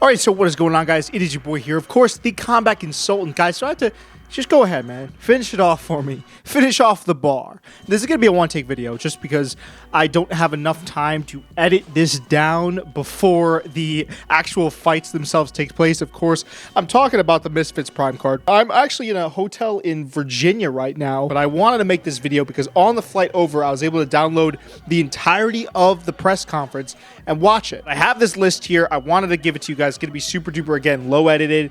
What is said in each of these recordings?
All right, so what is going on, guys? It is your boy here, of course, the Combat Consultant, guys. So I have to just go ahead, man. Finish it off for me. Finish off the bar. This is going to be a one-take video just because I don't have enough time to edit this down before the actual fights themselves take place. Of course, I'm talking about the Misfits Prime card. I'm actually in a hotel in Virginia right now, but I wanted to make this video because on the flight over, I was able to download the entirety of the press conference and watch it. I have this list here. I wanted to give it to you guys. It's going to be super duper, again, low edited.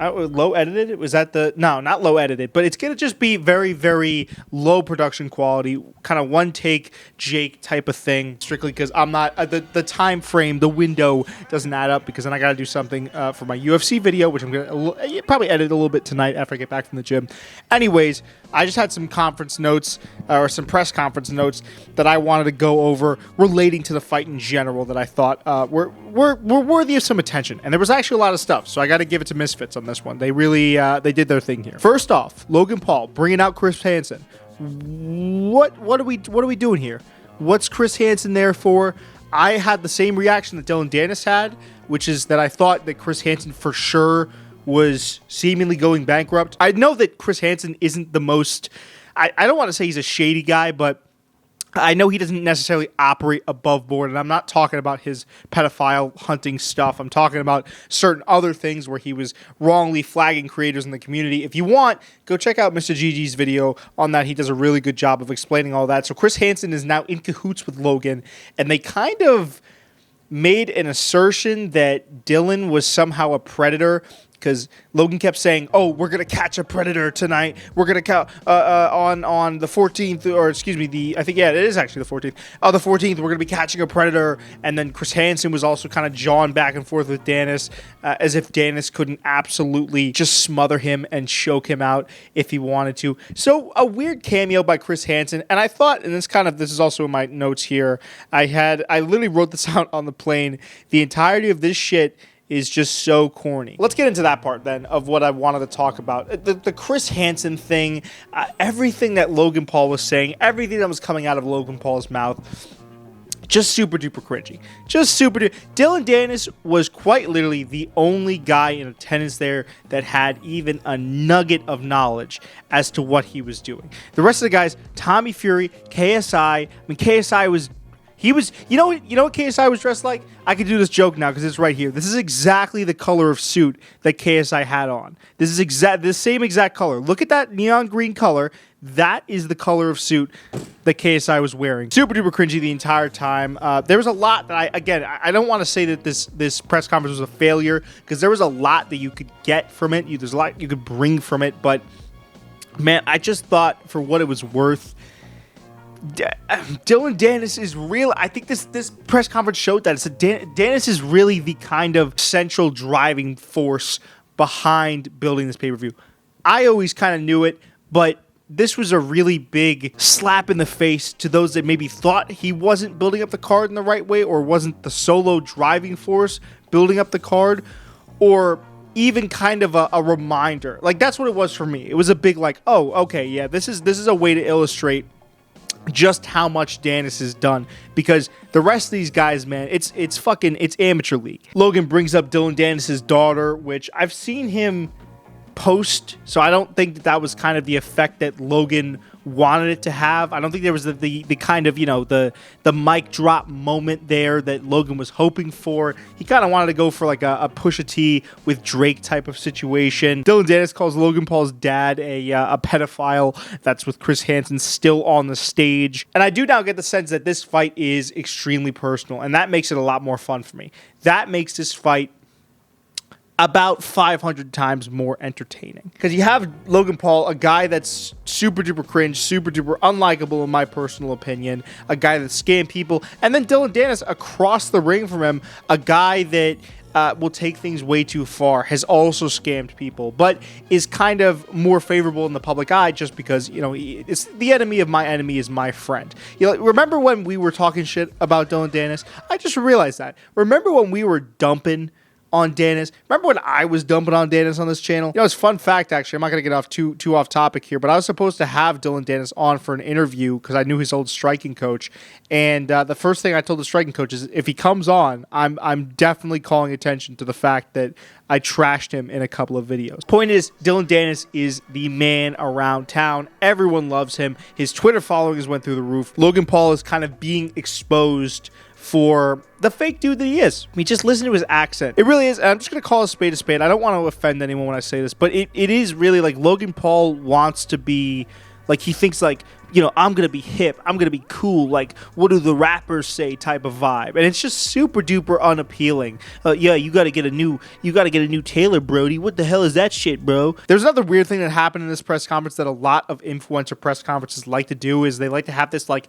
Low edited? Was that the... No, not low edited, but it's going to just be very, very low production quality, kind of one take Jake type of thing, strictly because I'm not... the time frame, the window doesn't add up because then I got to do something for my UFC video, which I'm going to probably edit a little bit tonight after I get back from the gym. Anyways, I just had some conference notes, or some press conference notes that I wanted to go over relating to the fight in general that I thought were worthy of some attention. And there was actually a lot of stuff, so I got to give it to Misfits on this one. They really they did their thing here. First off, Logan Paul bringing out Chris Hansen. What are we doing here? What's Chris Hansen there for? I had the same reaction that Dylan Dennis had, which is that I thought that Chris Hansen for sure was seemingly going bankrupt. I know that Chris Hansen isn't the most... I don't want to say he's a shady guy, but I know he doesn't necessarily operate above board, and I'm not talking about his pedophile hunting stuff. I'm talking about certain other things where he was wrongly flagging creators in the community. If you want, go check out Mr. GG's video on that. He does a really good job of explaining all that. So Chris Hansen is now in cahoots with Logan, and they kind of made an assertion that Dylan was somehow a predator, because Logan kept saying, "Oh, we're gonna catch a predator tonight. We're gonna on the 14th, or excuse me, I think it is actually the 14th. The 14th, we're gonna be catching a predator." And then Chris Hansen was also kind of jawing back and forth with Dennis, as if Dennis couldn't absolutely just smother him and choke him out if he wanted to. So a weird cameo by Chris Hansen, and I thought, and this is also in my notes here. I literally wrote this out on the plane. The entirety of this shit is just so corny. Let's get into that part then of what I wanted to talk about. The Chris Hansen thing, everything that Logan Paul was saying, everything that was coming out of Logan Paul's mouth, just super duper cringy. Just super duper. Dylan Dennis was quite literally the only guy in attendance there that had even a nugget of knowledge as to what he was doing. The rest of the guys, Tommy Fury, KSI, KSI was... you know what KSI was dressed like? I could do this joke now because it's right here. This is exactly the color of suit that KSI had on. This is the same exact color. Look at that neon green color. That is the color of suit that KSI was wearing. Super duper cringy the entire time. There was a lot that I don't want to say that this press conference was a failure, because there was a lot that you could get from it. There's a lot you could bring from it, but man, I just thought for what it was worth, Dylan Dennis is real. I think this press conference showed that. Dennis is really the kind of central driving force behind building this pay-per-view. I always kind of knew it, but this was a really big slap in the face to those that maybe thought he wasn't building up the card in the right way, or wasn't the solo driving force building up the card, or even kind of a reminder. Like, that's what it was for me. It was a big like, oh, okay, yeah, this is a way to illustrate just how much Dennis has done, because the rest of these guys, man, it's amateur league. Logan brings up Dylan Dennis's daughter, which I've seen him post, so I don't think that was kind of the effect that Logan wanted it to have. I don't think there was the kind of, the mic drop moment there that Logan was hoping for. He kind of wanted to go for like a Pusha T with Drake type of situation. Dylan Dennis calls Logan Paul's dad a pedophile. That's with Chris Hansen still on the stage. And I do now get the sense that this fight is extremely personal, and that makes it a lot more fun for me. That makes this fight about 500 times more entertaining, because you have Logan Paul, a guy that's super duper cringe, super duper unlikable in my personal opinion, a guy that scammed people, and then Dylan Dennis across the ring from him, a guy that will take things way too far, has also scammed people, but is kind of more favorable in the public eye just because, it's the enemy of my enemy is my friend. Remember when we were talking shit about Dylan Dennis? I just realized that. Remember when we were dumping on Dennis. Remember when I was dumping on Dennis on this channel? It's fun fact, actually. I'm not going to get off too off topic here, but I was supposed to have Dylan Dennis on for an interview because I knew his old striking coach. And the first thing I told the striking coach is if he comes on, I'm definitely calling attention to the fact that I trashed him in a couple of videos. Point is, Dylan Dennis is the man around town. Everyone loves him. His Twitter followings went through the roof. Logan Paul is kind of being exposed for the fake dude that he is. I mean, just listen to his accent. It really is. I'm just going to call a spade a spade. I don't want to offend anyone when I say this, but it is really like Logan Paul wants to be, like, he thinks like, I'm going to be hip. I'm going to be cool. Like, what do the rappers say type of vibe. And it's just super duper unappealing. Yeah, you got to get a new Taylor, Brody. What the hell is that shit, bro? There's another weird thing that happened in this press conference that a lot of influencer press conferences like to do is they like to have this like,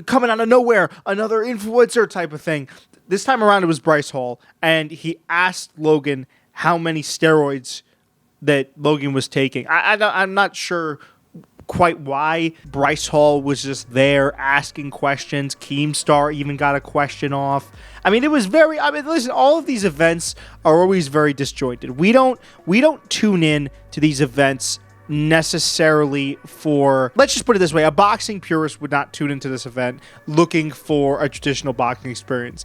coming out of nowhere, another influencer type of thing. This time around, it was Bryce Hall, and he asked Logan how many steroids that Logan was taking. I'm not sure quite why. Bryce Hall was just there asking questions. Keemstar even got a question off. I mean, it was listen, all of these events are always very disjointed. We don't tune in to these events necessarily for, let's just put it this way, a boxing purist would not tune into this event looking for a traditional boxing experience.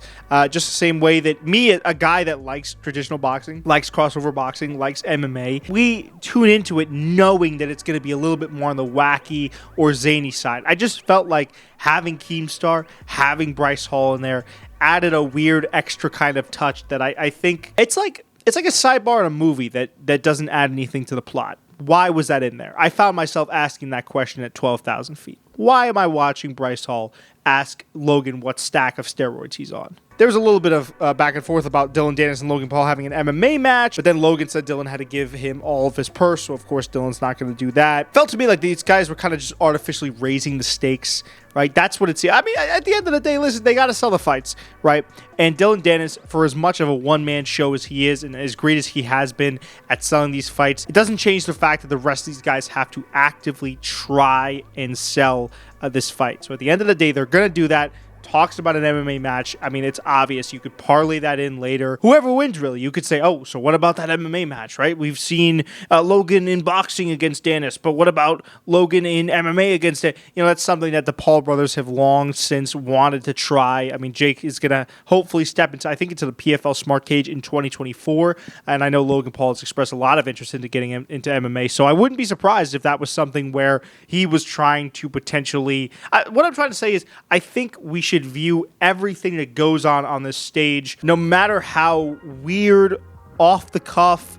Just the same way that me, a guy that likes traditional boxing, likes crossover boxing, likes MMA, we tune into it knowing that it's going to be a little bit more on the wacky or zany side. I just felt like having Keemstar, having Bryce Hall in there added a weird extra kind of touch that I think it's like a sidebar in a movie that doesn't add anything to the plot. Why was that in there? I found myself asking that question at 12,000 feet. Why am I watching Bryce Hall ask Logan what stack of steroids he's on? There was a little bit of back and forth about Dylan Dennis and Logan Paul having an MMA match, but then Logan said Dylan had to give him all of his purse, so of course Dylan's not going to do that. Felt to me like these guys were kind of just artificially raising the stakes, right? That's what it's. I mean, at the end of the day, listen, they got to sell the fights, right? And Dylan Dennis, for as much of a one-man show as he is and as great as he has been at selling these fights, it doesn't change the fact that the rest of these guys have to actively try and sell this fight. So at the end of the day, they're going to do that. Talks about an MMA match. I mean, it's obvious. You could parlay that in later. Whoever wins, really. You could say, oh, so what about that MMA match, right? We've seen Logan in boxing against Dennis, but what about Logan in MMA against it? That's something that the Paul brothers have long since wanted to try. I mean, Jake is going to hopefully step into the PFL Smart Cage in 2024, and I know Logan Paul has expressed a lot of interest into getting him into MMA, so I wouldn't be surprised if that was something where he was trying to potentially... what I'm trying to say is, I think we should view everything that goes on this stage, no matter how weird, off the cuff,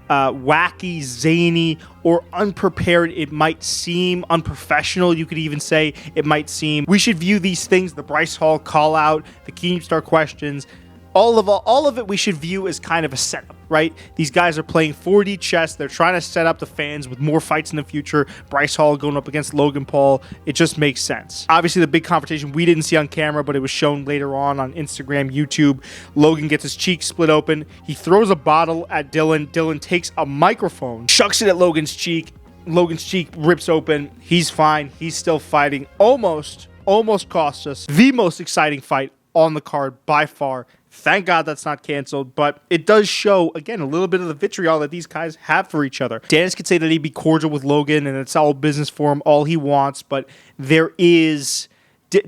wacky, zany, or unprepared it might seem, unprofessional you could even say it might seem. We should view these things, the Bryce Hall call out, the Keemstar questions, all of it we should view as kind of a setup, right? These guys are playing 4D chess. They're trying to set up the fans with more fights in the future. Bryce Hall going up against Logan Paul. It just makes sense. Obviously, the big confrontation we didn't see on camera, but it was shown later on Instagram, YouTube. Logan gets his cheek split open. He throws a bottle at Dylan. Dylan takes a microphone, chucks it at Logan's cheek. Logan's cheek rips open. He's fine. He's still fighting. Almost cost us the most exciting fight on the card by far. Thank God that's not canceled, but it does show, again, a little bit of the vitriol that these guys have for each other. Dennis could say that he'd be cordial with Logan, and it's all business for him, all he wants, but there is a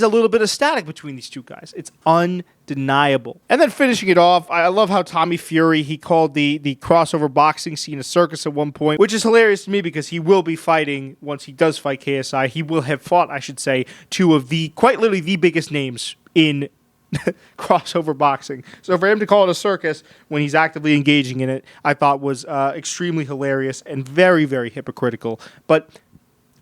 little bit of static between these two guys. It's undeniable. And then finishing it off, I love how Tommy Fury, he called the crossover boxing scene a circus at one point, which is hilarious to me because he will be fighting, once he does fight KSI, he will have fought, I should say, two of quite literally the biggest names in crossover boxing. So for him to call it a circus when he's actively engaging in it, I thought was extremely hilarious and very, very hypocritical. But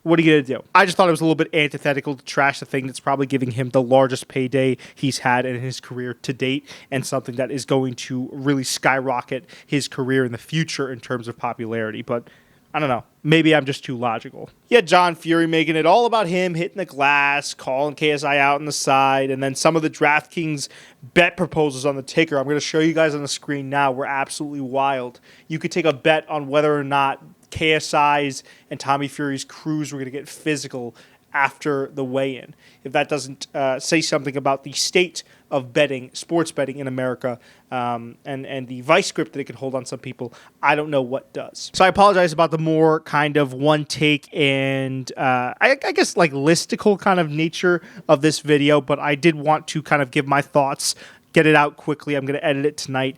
what are you going to do? I just thought it was a little bit antithetical to trash the thing that's probably giving him the largest payday he's had in his career to date, and something that is going to really skyrocket his career in the future in terms of popularity. But I don't know. Maybe I'm just too logical. Yeah, John Fury making it all about him hitting the glass, calling KSI out on the side, and then some of the DraftKings bet proposals on the ticker. I'm going to show you guys on the screen now. We're absolutely wild. You could take a bet on whether or not KSI's and Tommy Fury's crews were going to get physical after the weigh-in. If that doesn't say something about the state of betting, sports betting in America, and the vice grip that it could hold on some people, I don't know what does. So I apologize about the more kind of one take and I guess like listicle kind of nature of this video, but I did want to kind of give my thoughts, get it out quickly. I'm going to edit it tonight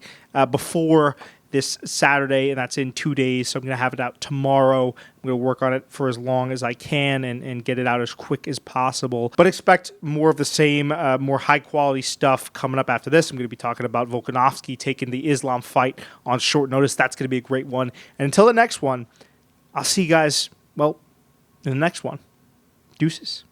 before this Saturday, and that's in 2 days, so I'm going to have it out tomorrow. I'm going to work on it for as long as I can and get it out as quick as possible. But expect more of the same, more high-quality stuff coming up after this. I'm going to be talking about Volkanovski taking the Islam fight on short notice. That's going to be a great one. And until the next one, I'll see you guys, well, in the next one. Deuces.